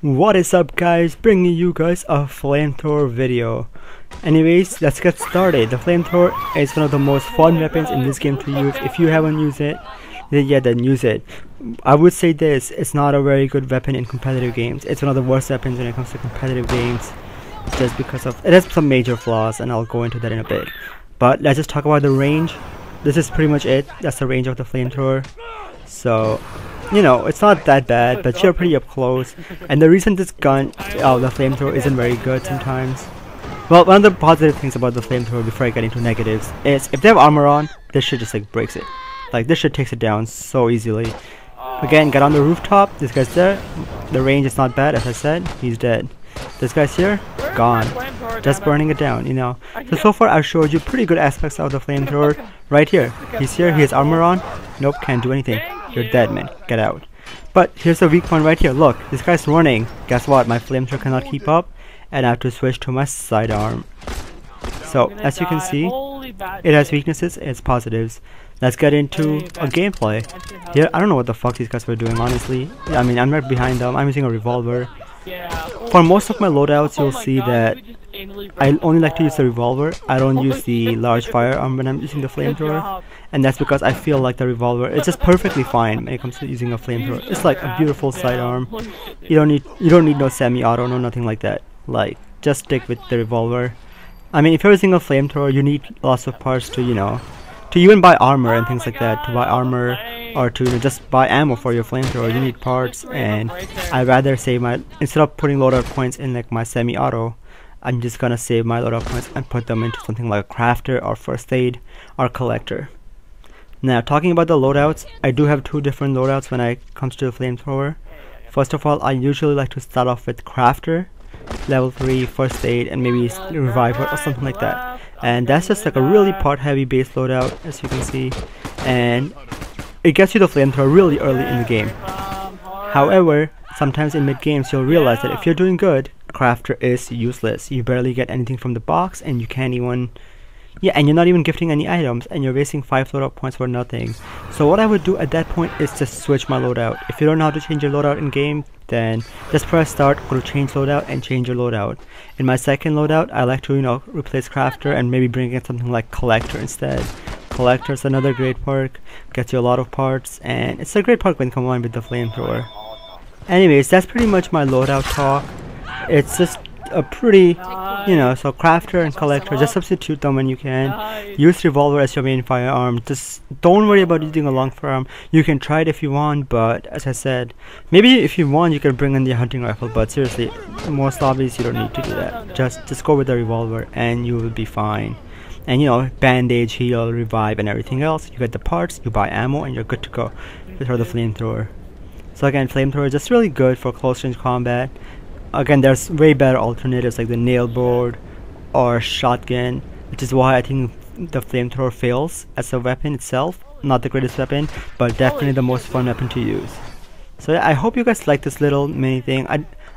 What is up, guys? Bringing you guys a flamethrower video. Anyways, let's get started. The flamethrower is one of the most fun weapons in this game to use. If you haven't used it, then use it. I would say this, it's not a very good weapon in competitive games. It's one of the worst weapons when it comes to competitive games, just because of it has some major flaws, and I'll go into that in a bit. But let's just talk about the range. This is pretty much it. That's the range of the flamethrower. So, you know, it's not that bad, but you're pretty up close. And the reason this gun, the flamethrower, isn't very good sometimes. Well, one of the positive things about the flamethrower before I get into negatives is if they have armor on, this shit just like breaks it. Like this shit takes it down so easily. Again, get on the rooftop. This guy's there. The range is not bad, as I said. He's dead. This guy's here, gone. Just burning it down, you know. So far I've showed you pretty good aspects of the flamethrower. Right here, he's here, he has armor on. Nope, can't do anything. You're dead, man. Get out. But here's the weak point right here. Look, this guy's running. Guess what? My flamethrower cannot keep up, and I have to switch to my sidearm. So as you can see, it has weaknesses, it's positives. Let's get into a gameplay. Here, I don't know what the fuck these guys were doing, honestly. I mean, I'm right behind them. I'm using a revolver. For most of my loadouts, you'll see that I only like to use the revolver. I don't use the large firearm when I'm using the flamethrower, and that's because I feel like the revolver is just perfectly fine when it comes to using a flamethrower. It's like a beautiful sidearm. You don't need no semi-auto, no nothing like that. Like, just stick with the revolver. I mean, if you're using a flamethrower, you need lots of parts to, you know, to even buy armor and things like that. To buy armor or to just buy ammo for your flamethrower, you need parts. And I'd rather save my, instead of putting loadout points in like my semi-auto, I'm just gonna save my loadout points and put them into something like a crafter or first aid or collector. Now, talking about the loadouts, I do have two different loadouts when it comes to the flamethrower. First of all, I usually like to start off with crafter, level 3, first aid, and maybe reviver or something like that. And that's just like a really part heavy base loadout, as you can see, and it gets you the flamethrower really early in the game. However, sometimes in mid games you'll realize that if you're doing good, crafter is useless. You barely get anything from the box, and you can't even, and you're not even gifting any items, and you're wasting 5 loadout points for nothing. So what I would do at that point is just switch my loadout. If you don't know how to change your loadout in game, then just press start, go to change loadout, and change your loadout. In my second loadout, I like to, you know, replace crafter and maybe bring in something like collector instead. Collector is another great perk, gets you a lot of parts, and it's a great perk when combined with the flamethrower. Anyways, that's pretty much my loadout talk. It's just a pretty, you know, so crafter and collector, just substitute them when you can. Use revolver as your main firearm. Just don't worry about using a long firearm. You can try it if you want, but as I said, maybe if you want you can bring in the hunting rifle, but seriously, most lobbies you don't need to do that. Just go with the revolver and you will be fine. And you know, bandage, heal, revive, and everything else. You get the parts, you buy ammo, and you're good to go with the flamethrower. So again, flamethrower is just really good for close range combat. Again, there's way better alternatives like the nail board or shotgun, which is why I think the flamethrower fails as a weapon itself. Not the greatest weapon, but definitely the most fun weapon to use. So yeah, I hope you guys like this little mini thing.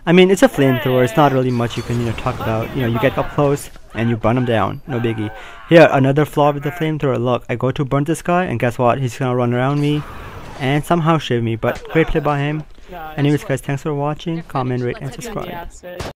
I mean, it's a flamethrower. It's not really much you can, you know, talk about. You know, you get up close and you burn them down. No biggie. Here, another flaw with the flamethrower. Look, I go to burn this guy, and guess what? He's gonna run around me and somehow shiv me. But great play by him. Anyways, guys, thanks for watching. Comment, rate, and subscribe.